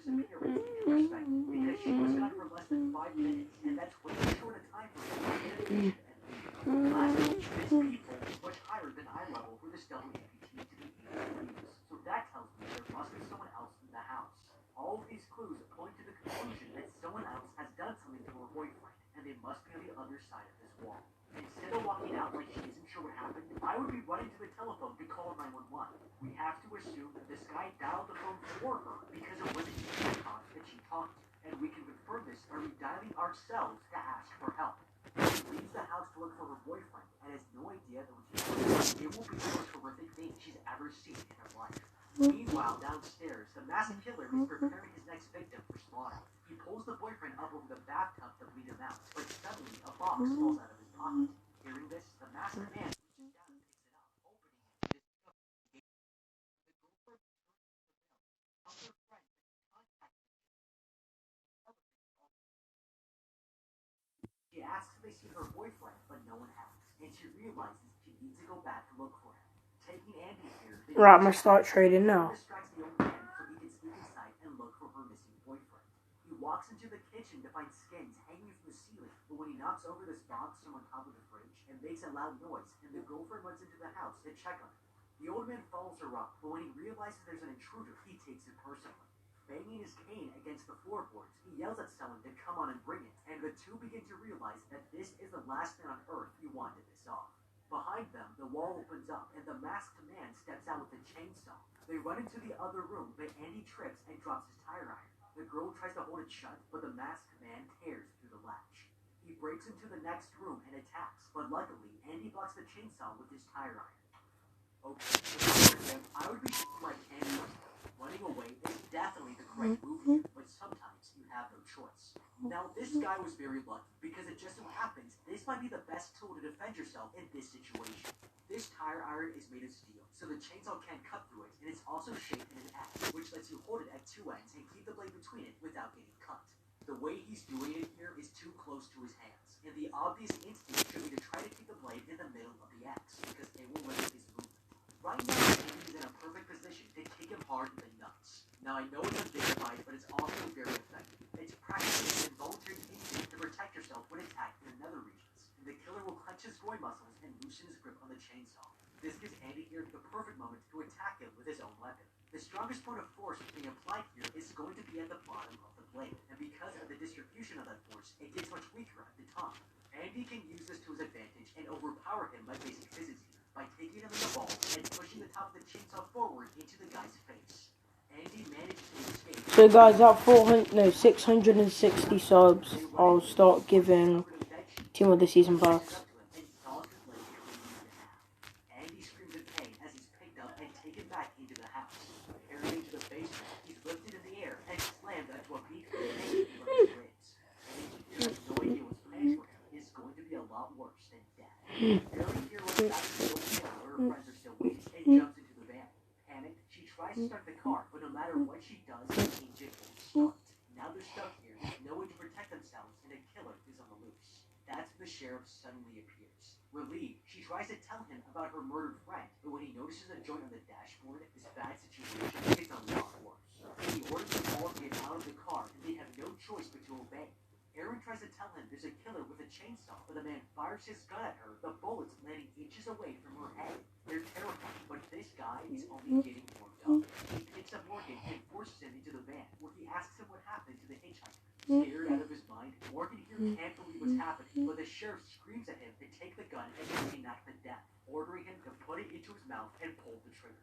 disappearance into perspective because she was gone for less than 5 minutes, and that's way too short a time for her to get information and leave. Lastly, this people is much higher than eye level for this WAPT to be able to use, so that tells me there must be someone else in the house. All of these clues point to the conclusion that someone else has done something to her boyfriend, and they must be on the other side of this wall. Instead of walking out like she isn't sure what happened, I would be running to the telephone to call 911. We have to assume that this guy dialed the phone for her because it wasn't she thought that she talked to, and we can confirm this by redialing ourselves to ask for help. She leaves the house to look for her boyfriend and has no idea that when she comes it will be the most horrific thing she's ever seen in her life. Meanwhile, downstairs, the masked killer is preparing his next victim for slaughter. He pulls the boyfriend up over the bathtub to bleed him out, but suddenly a box falls out of his pocket. Hearing this, the masked man reaches down and picks it up, opening it to discover the girlfriend tells her friend that she contacted She asks if they see her boyfriend, but no one has, and she realizes she needs to go back to look for him. Taking Andy here, Right, I'm gonna start trading now. Distracts the old man so he can sneak inside and look for her missing boyfriend. He walks into the kitchen to find skins hanging from the ceiling, but when he knocks over this box from on top of the fridge and makes a loud noise, and the girlfriend runs into the house to check on him. The old man follows her up, but when he realizes there's an intruder, he takes it personally. Banging his cane against the floorboards, he yells at someone to come on and bring it, and the two begin to realize that this is the last man on earth who wanted this off. Behind them, the wall opens up, and the masked man steps out with a chainsaw. They run into the other room, but Andy trips and drops his tire iron. The girl tries to hold it shut, but the masked man tears through the latch. He breaks into the next room and attacks, but luckily, Andy blocks the chainsaw with his tire iron. Okay, I would be like Andy. Running away is definitely the correct move here, but sometimes you have no choice. Now, this guy was very lucky, because it just so happens this might be the best tool to defend yourself in this situation. This tire iron is made of steel, so the chainsaw can't cut through it, and it's also shaped in an X, which lets you hold it at two ends and keep the blade between it without getting cut. The way he's doing it here is too close to his hands, and the obvious instinct should be to try to keep the blade in the middle of the X, because it will limit his movement. Right now, Andy is in a perfect position to kick him hard in the nuts. Now, I know it's undignified, but it's also very effective. It's practically an involuntary instinct to protect yourself when attacked in the nether regions, and the killer will clench his groin muscles and loosen his grip on the chainsaw. This gives Andy here the perfect moment to attack him with his own weapon. The strongest point of force being applied here is going to be at the bottom of the blade, and because of the distribution of that force, it gets much weaker at the top. Andy can use this to his advantage and overpower him by basic physics here, by taking him in the balls and pushing the top of the chainsaw forward into the guy's face. Andy managed to escape. So guys, at 660 subs, I'll start giving Team of the Season packs. Andy screams in pain as he's picked up and taken back into the house. Carried into the basement, he's lifted in the air and slammed onto a beat from his ribs. Andy has no idea what's planned for him is going to be a lot worse than death. Barely here runs back to the old man where her friends are still waiting and jumps into the van. Panicked, she tries to start the car, but no matter what she does, the engine won't start. Now they're stuck here, with no way to protect themselves, and a killer is on the loose. That's when the sheriff suddenly appears. Relieved, she tries to tell him about her murdered friend, but when he notices a joint on the dashboard, this bad situation gets a lot worse. He orders them all to get out of the car, and they have no choice but to obey. Aaron tries to tell him there's a killer with a chainsaw, but the man fires his gun at her, the bullets landing inches away from her head. They're terrified, but this guy is only getting warmed up. He picks up Morgan and forces him into the van, where he asks him what happened to the hitchhiker. Scared out of his mind, Morgan here can't believe what's happening, but the sheriff screams at him to take the gun and be knocked to death, ordering him to put it into his mouth and pull the trigger.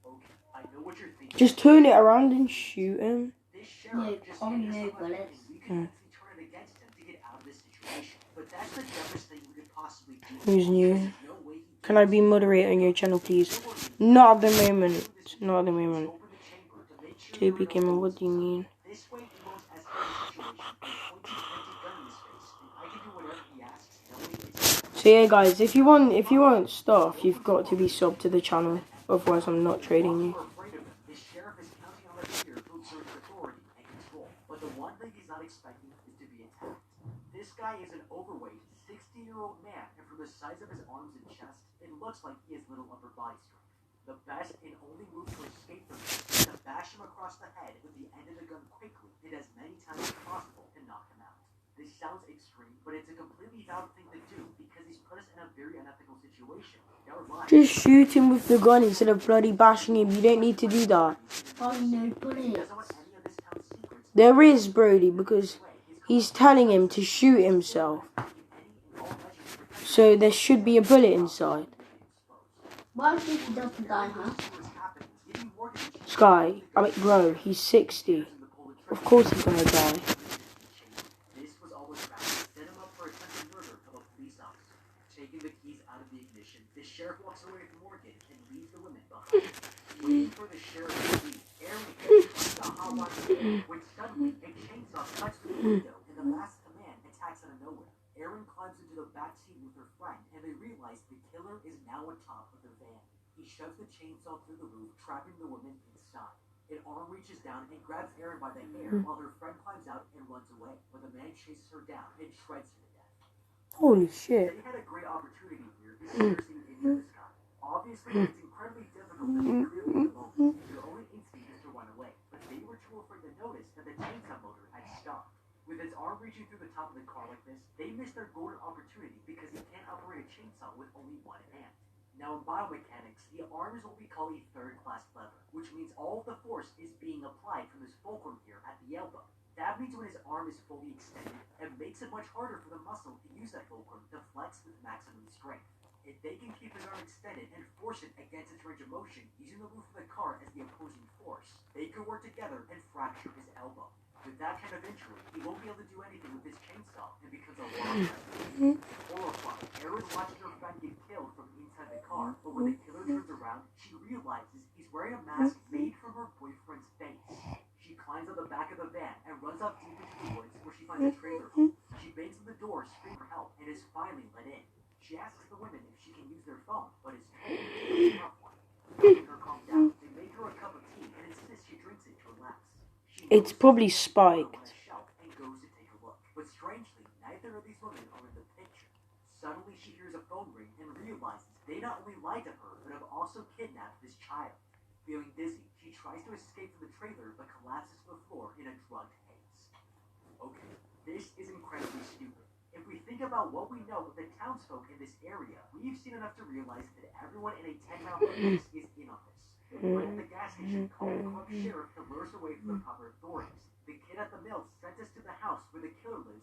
Okay, I know what you're thinking. Just turn it around and shoot him. This sheriff just handed us the weapon, and we can easily turn it against him to get out of this situation. But that's the dumbest thing we could possibly do. Who's new? Can I be moderator on your channel, please? Not at the moment. Not at the moment. JB Gamer, what do you mean? So yeah, guys, if you want stuff, you've got to be subbed to the channel. Otherwise, I'm not trading you. This guy is an overweight, 60-year-old man, and from the size of his arms and chest, it looks like he has little upper body strength. The best and only move to escape from this is to bash him across the head with the end of the gun quickly and as many times as possible to knock him out. This sounds extreme, but it's a completely valid thing to do because he's put us in a very unethical situation. Just shoot him with the gun instead of bloody bashing him. You don't need to do that. Oh, no bullets. There is, Brody, because he's telling him to shoot himself. So there should be a bullet inside. Why would he doesn't die, huh? Sky, I mean, bro, he's 60. Of course he's gonna die. This was all about set him up for attempted murder of a police officer. Taking the keys out of the ignition, the sheriff walks away with Morgan and leaves the women behind. Waiting for the sheriff to leave, Aaron cuts the hot wire when suddenly a chainsaw cuts through the window and the last man attacks out of nowhere. Aaron climbs into the back seat with her friend and they realize the killer is now on top of the van. He shoves the chainsaw through the roof, trapping the woman inside. An arm reaches down and grabs Erin by the hair while her friend climbs out and runs away, but the man chases her down and shreds her to death. Holy shit. They had a great opportunity here to see her seen into the sky. Obviously, it's incredibly difficult to see clearly in the moment. Your only instinct is to run away, but they were too afraid to notice that the chainsaw motor had stopped. With his arm reaching through the top of the car like this, they missed their golden opportunity because he can't operate a chainsaw with only one hand. Now in biomechanics, the arm is what we call a third-class lever, which means all of the force is being applied from this fulcrum here at the elbow. That means when his arm is fully extended, it makes it much harder for the muscle to use that fulcrum to flex with maximum strength. If they can keep his arm extended and force it against its range of motion, using the roof of the car as the opposing force, they could work together and fracture his elbow. With that kind of injury, he won't be able to do anything with his chainsaw and becomes a long rest. Horrified, Erin watches her friend get killed from inside the car, but when the killer turns around, she realizes he's wearing a mask made from her boyfriend's face. She climbs on the back of the van and runs off deep into the woods where she finds a trailer home. She bangs on the door, screaming for help, and is finally let in. She asks the women if she can use their phone, but is told it's a tough one. Making her calm down, they make her a cup of tea and insist she drinks it to relax. It's probably spiked. And goes to take a look. But strangely, neither of these women are in the picture. Suddenly she hears a phone ring and realizes they not only lied to her, but have also kidnapped this child. Feeling dizzy, she tries to escape from the trailer but collapses to the floor in a drugged haze. Okay, this is incredibly stupid. If we think about what we know of the townsfolk in this area, we've seen enough to realize that everyone in a 10-mile radius is in on this. Right at the gas station, called the corrupt sheriff to lure us away from the proper authorities. The kid at the mill sent us to the house where the killer lives